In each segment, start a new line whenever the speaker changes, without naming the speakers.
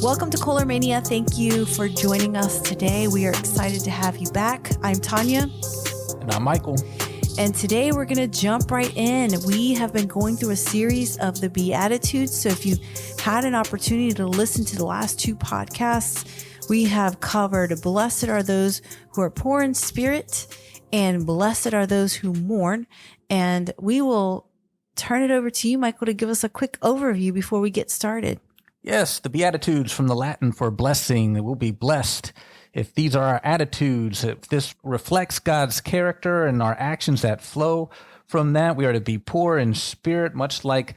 Welcome to Kohler Mania. Thank you for joining us today. We are excited to have you back. I'm Tanya.
And I'm Michael.
And today we're going to jump right in. We have been going through a series of the Beatitudes. So if you had an opportunity to listen to the last two podcasts, we have covered blessed are those who are poor in spirit and blessed are those who mourn. And we will turn it over to you, Michael, to give us a quick overview before we get started.
Yes, the Beatitudes from the Latin for blessing. We'll be blessed if these are our attitudes, if this reflects God's character and our actions that flow from that. We are to be poor in spirit, much like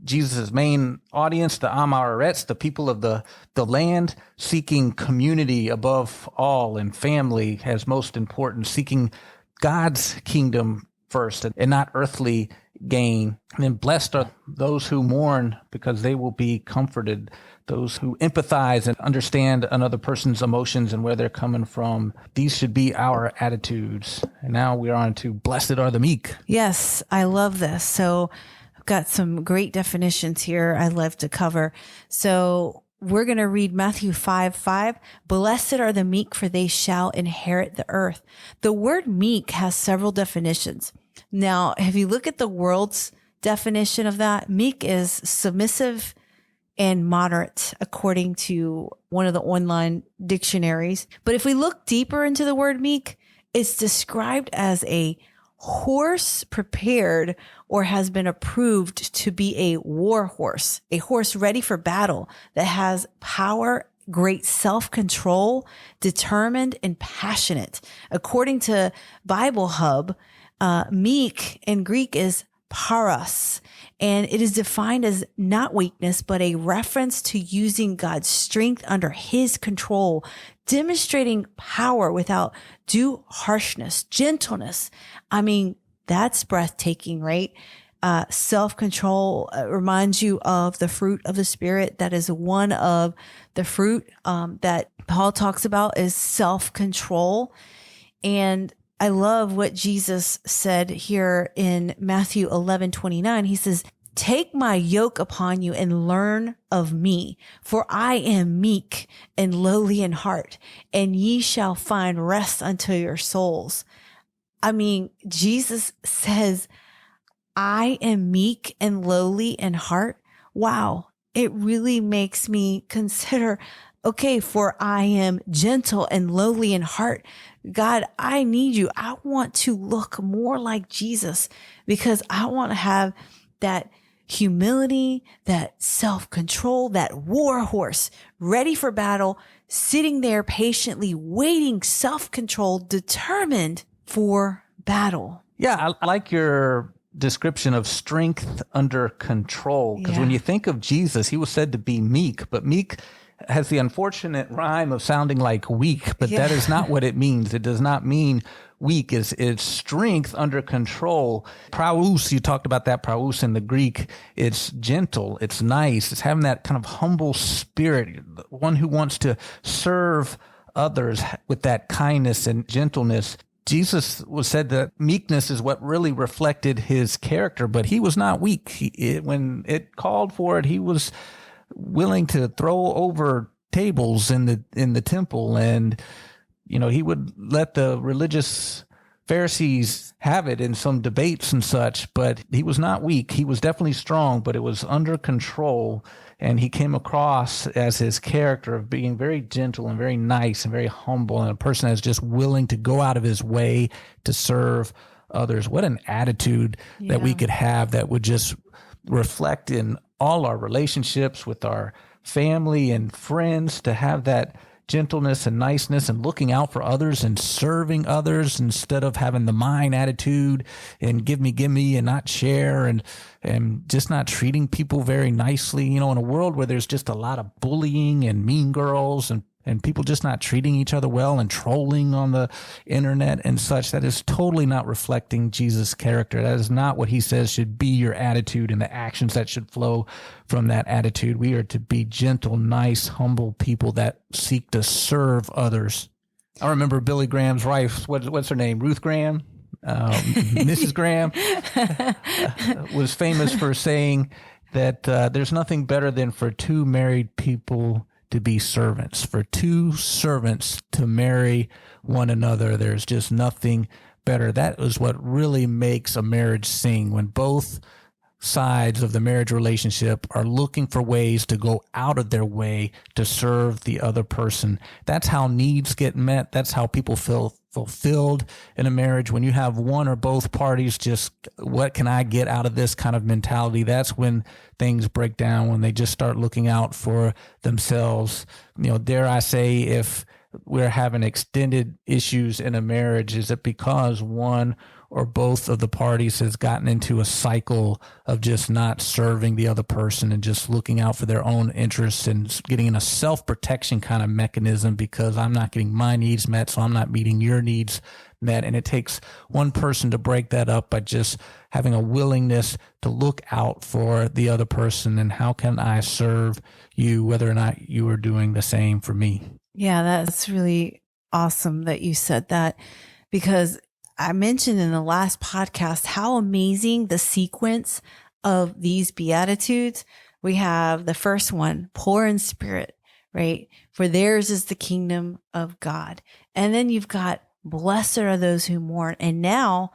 Jesus' main audience, the Amorettes, the people of the land, seeking community above all and family as most important, seeking God's kingdom first and not earthly gain. And then blessed are those who mourn because they will be comforted, those who empathize and understand another person's emotions and where they're coming from. These should be our attitudes. And now we're on to blessed are the meek.
Yes, I love this. So I've got some great definitions here I'd love to cover. So we're going to read Matthew 5:5. Blessed are the meek, for they shall inherit the earth. The word meek has several definitions. Now, if you look at the world's definition of that, meek is submissive and moderate, according to one of the online dictionaries. But if we look deeper into the word meek, it's described as a horse prepared or has been approved to be a war horse, a horse ready for battle that has power, great self-control, determined and passionate. According to Bible Hub, meek in Greek is paros, and it is defined as not weakness, but a reference to using God's strength under his control, demonstrating power without due harshness, gentleness. I mean, that's breathtaking, right? Self-control reminds you of the fruit of the Spirit. That is one of the fruit that Paul talks about is self-control. And I love what Jesus said here in Matthew 11:29. He says, "Take my yoke upon you and learn of me, for I am meek and lowly in heart, and ye shall find rest unto your souls." I mean, Jesus says, I am meek and lowly in heart. Wow. It really makes me consider, okay, for I am gentle and lowly in heart. God, I need you. I want to look more like Jesus because I want to have that humility, that self-control, that war horse ready for battle, sitting there patiently waiting, self-controlled, determined for battle.
Yeah, I like your description of strength under control, because when you think of Jesus, he was said to be meek, but meek has the unfortunate rhyme of sounding like weak, but that is not what it means. It does not mean weak. It's strength under control. Praus, you talked about that praus in the Greek. It's gentle. It's nice. It's having that kind of humble spirit, one who wants to serve others with that kindness and gentleness. Jesus was said that meekness is what really reflected his character, but he was not weak. When it called for it, he was willing to throw over tables in the temple, and he would let the religious Pharisees have it in some debates and such, but he was not weak. He was definitely strong, but it was under control, and he came across as his character of being very gentle and very nice and very humble, and a person that's just willing to go out of his way to serve others. What an attitude that we could have that would just reflect in all our relationships with our family and friends, to have that gentleness and niceness and looking out for others and serving others instead of having the mine attitude and give me and not share and just not treating people very nicely. In a world where there's just a lot of bullying and mean girls and people just not treating each other well and trolling on the internet and such, that is totally not reflecting Jesus' character. That is not what he says should be your attitude and the actions that should flow from that attitude. We are to be gentle, nice, humble people that seek to serve others. I remember Billy Graham's wife, what's her name? Ruth Graham? Mrs. Graham was famous for saying that there's nothing better than for two married people to be servants. For two servants to marry one another, there's just nothing better. That is what really makes a marriage sing, when both sides of the marriage relationship are looking for ways to go out of their way to serve the other person. That's how needs get met. That's how people feel fulfilled in a marriage. When you have one or both parties just, what can I get out of this kind of mentality? That's when things break down, when they just start looking out for themselves. Dare I say, if we're having extended issues in a marriage, is it because one or both of the parties has gotten into a cycle of just not serving the other person and just looking out for their own interests and getting in a self-protection kind of mechanism, because I'm not getting my needs met, so I'm not meeting your needs met. And it takes one person to break that up by just having a willingness to look out for the other person, and how can I serve you, whether or not you are doing the same for me.
Yeah, that's really awesome that you said that, because I mentioned in the last podcast how amazing the sequence of these Beatitudes. We have the first one, poor in spirit, right? For theirs is the kingdom of God. And then you've got blessed are those who mourn. And now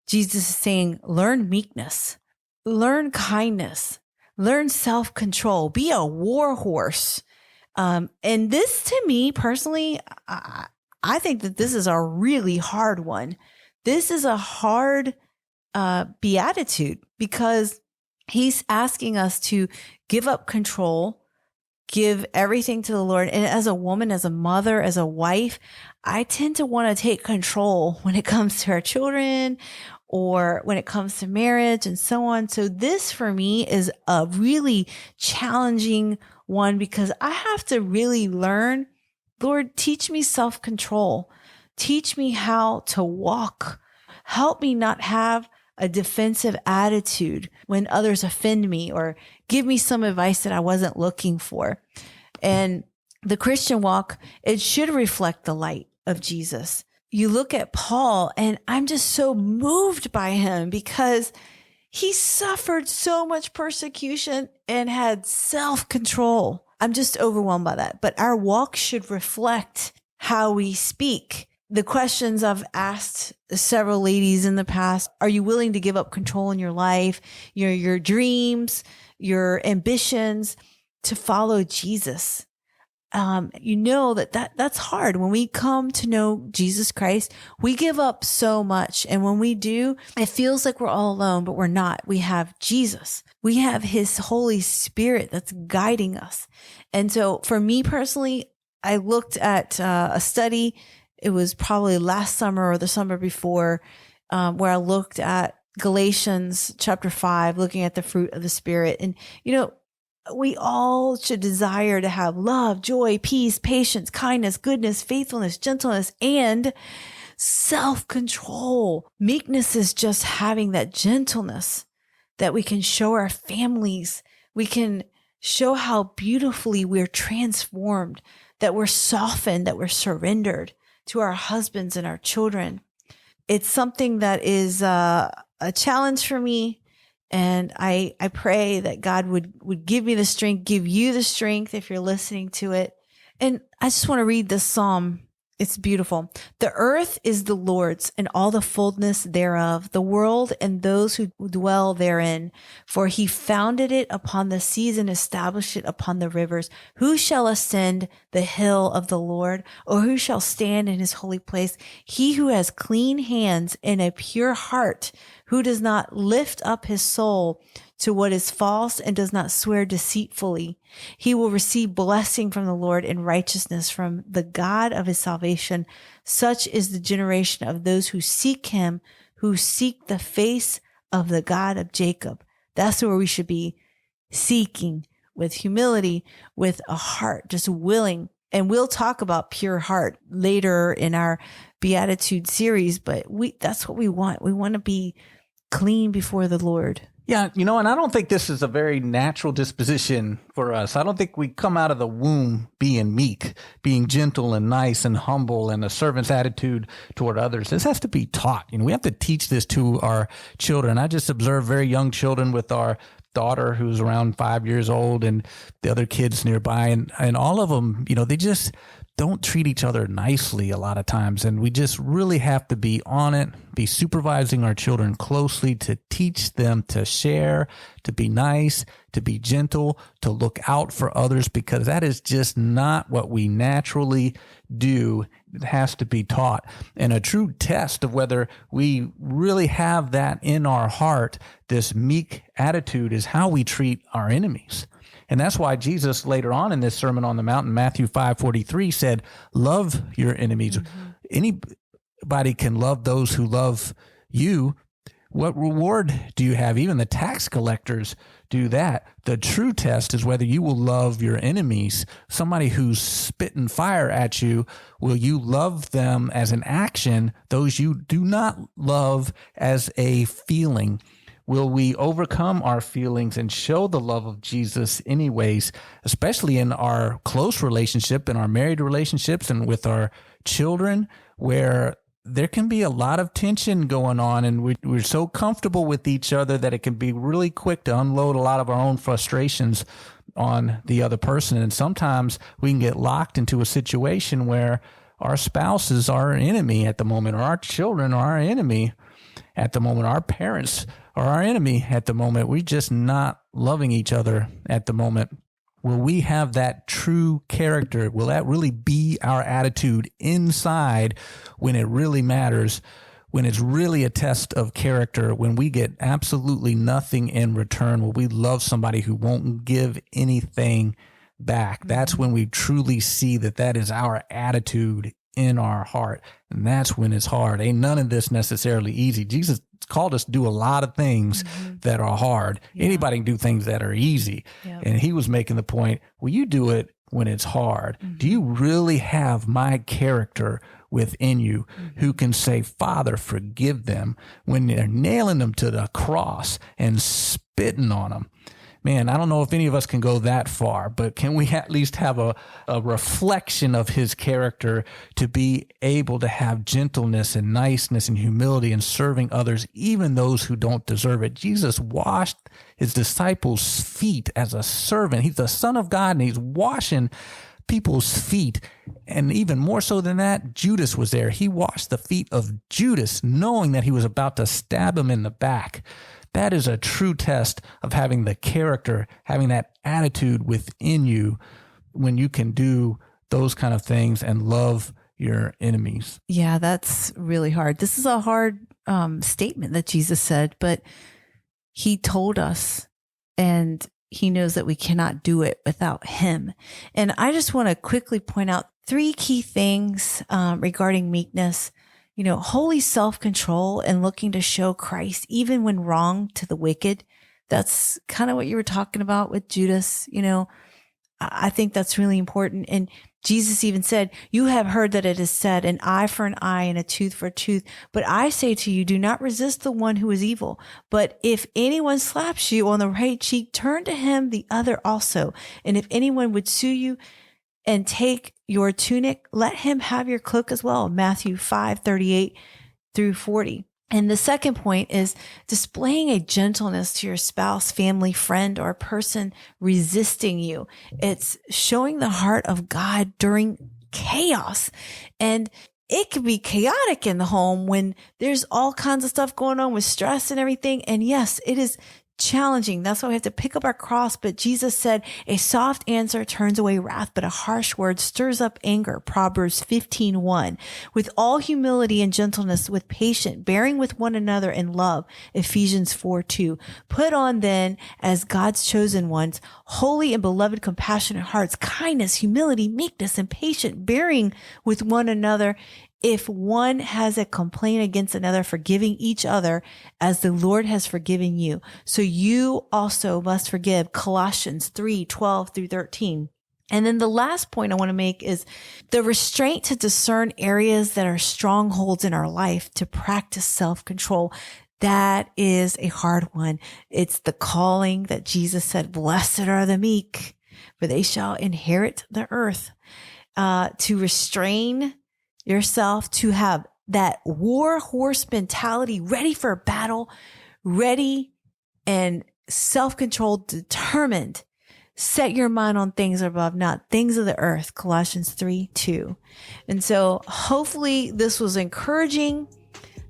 Jesus is saying, learn meekness, learn kindness, learn self-control, be a war horse. And this, to me personally, I think that this is a really hard one. This is a hard beatitude, because he's asking us to give up control, give everything to the Lord. And as a woman, as a mother, as a wife, I tend to want to take control when it comes to our children or when it comes to marriage and so on. So this for me is a really challenging one, because I have to really learn, Lord, teach me self-control. Teach me how to walk. Help me not have a defensive attitude when others offend me, or give me some advice that I wasn't looking for. And the Christian walk, it should reflect the light of Jesus. You look at Paul, and I'm just so moved by him, because he suffered so much persecution and had self-control. I'm just overwhelmed by that. But our walk should reflect how we speak. The questions I've asked several ladies in the past: are you willing to give up control in your life, your dreams, your ambitions to follow Jesus? That's hard. When we come to know Jesus Christ, we give up so much. And when we do, it feels like we're all alone, but we're not. We have Jesus. We have his Holy Spirit that's guiding us. And so for me personally, I looked at a study. It was probably last summer or the summer before, where I looked at Galatians chapter 5, looking at the fruit of the Spirit. And, we all should desire to have love, joy, peace, patience, kindness, goodness, faithfulness, gentleness, and self-control. Meekness is just having that gentleness that we can show our families. We can show how beautifully we're transformed, that we're softened, that we're surrendered to our husbands and our children. It's something that is a challenge for me. And I pray that God would give me the strength, give you the strength if you're listening to it. And I just want to read this psalm. It's beautiful. The earth is the Lord's and all the fullness thereof, the world and those who dwell therein. For he founded it upon the seas and established it upon the rivers. Who shall ascend the hill of the Lord, or who shall stand in his holy place? He who has clean hands and a pure heart, who does not lift up his soul to what is false and does not swear deceitfully. He will receive blessing from the Lord and righteousness from the God of his salvation. Such is the generation of those who seek him, who seek the face of the God of Jacob. That's where we should be, seeking with humility, with a heart, just willing. And we'll talk about pure heart later in our Beatitude series, but that's what we want. We want to be clean before the Lord.
Yeah, and I don't think this is a very natural disposition for us. I don't think we come out of the womb being meek, being gentle and nice and humble, and a servant's attitude toward others. This has to be taught. We have to teach this to our children. I just observe very young children with our daughter who's around 5 years old and the other kids nearby. And all of them, they just don't treat each other nicely a lot of times. And we just really have to be on it, be supervising our children closely to teach them to share, to be nice, to be gentle, to look out for others, because that is just not what we naturally do. It has to be taught. And a true test of whether we really have that in our heart, this meek attitude, is how we treat our enemies. And that's why Jesus later on in this Sermon on the Mount in Matthew 5:43 said, love your enemies. Anybody can love those who love you. What reward do you have? Even the tax collectors do that. The true test is whether you will love your enemies. Somebody who's spitting fire at you, will you love them as an action? Those you do not love as a feeling. Will we overcome our feelings and show the love of Jesus anyways, especially in our close relationship, in our married relationships, and with our children, where there can be a lot of tension going on, and we're so comfortable with each other that it can be really quick to unload a lot of our own frustrations on the other person. And sometimes we can get locked into a situation where our spouse is our enemy at the moment, or our children are our enemy at the moment, our parents are our enemy at the moment. We're just not loving each other at the moment. Will we have that true character? Will that really be our attitude inside when it really matters, when it's really a test of character, when we get absolutely nothing in return? Will we love somebody who won't give anything back? That's when we truly see that that is our attitude in our heart. And that's when it's hard. Ain't none of this necessarily easy. Jesus called us to do a lot of things that are hard. Yeah. Anybody can do things that are easy. Yep. And he was making the point, will you do it when it's hard? Do you really have my character within you who can say, Father, forgive them, when they're nailing them to the cross and spitting on them? Man, I don't know if any of us can go that far, but can we at least have a reflection of his character to be able to have gentleness and niceness and humility in serving others, even those who don't deserve it? Jesus washed his disciples' feet as a servant. He's the Son of God, and he's washing people's feet. And even more so than that, Judas was there. He washed the feet of Judas, knowing that he was about to stab him in the back. That is a true test of having the character, having that attitude within you, when you can do those kind of things and love your enemies.
Yeah, that's really hard. This is a hard statement that Jesus said, but he told us, and he knows that we cannot do it without him. And I just want to quickly point out 3 key things regarding meekness. Holy self-control and looking to show Christ even when wrong to the wicked. That's kind of what you were talking about with Judas. I think that's really important. And Jesus even said, you have heard that it is said, an eye for an eye and a tooth for a tooth. But I say to you, do not resist the one who is evil. But if anyone slaps you on the right cheek, turn to him the other also. And if anyone would sue you and take your tunic, let him have your cloak as well. Matthew 5:38-40. And the second point is displaying a gentleness to your spouse, family, friend, or person resisting you. It's showing the heart of God during chaos. And it can be chaotic in the home when there's all kinds of stuff going on with stress and everything. And yes, it is challenging. That's why we have to pick up our cross. But Jesus said, a soft answer turns away wrath, but a harsh word stirs up anger. Proverbs 15:1. With all humility and gentleness, with patience, bearing with one another in love. Ephesians 4:2. Put on then, as God's chosen ones, holy and beloved, compassionate hearts, kindness, humility, meekness, and patience, bearing with one another. If one has a complaint against another, forgiving each other as the Lord has forgiven you. So you also must forgive. Colossians 3:12-13. And then the last point I want to make is the restraint to discern areas that are strongholds in our life, to practice self-control. That is a hard one. It's the calling that Jesus said, blessed are the meek, for they shall inherit the earth. To restrain yourself, to have that war horse mentality, ready for a battle, ready and self-controlled, determined. Set your mind on things above, not things of the earth. Colossians 3:2. And so hopefully this was encouraging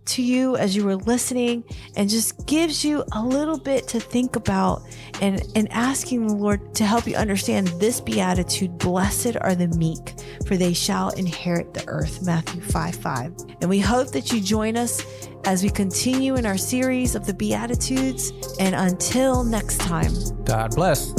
to you as you were listening, and just gives you a little bit to think about, and asking the Lord to help you understand this beatitude. Blessed are the meek, for they shall inherit the earth. Matthew 5:5. And we hope that you join us as we continue in our series of the Beatitudes. And until next time,
God bless.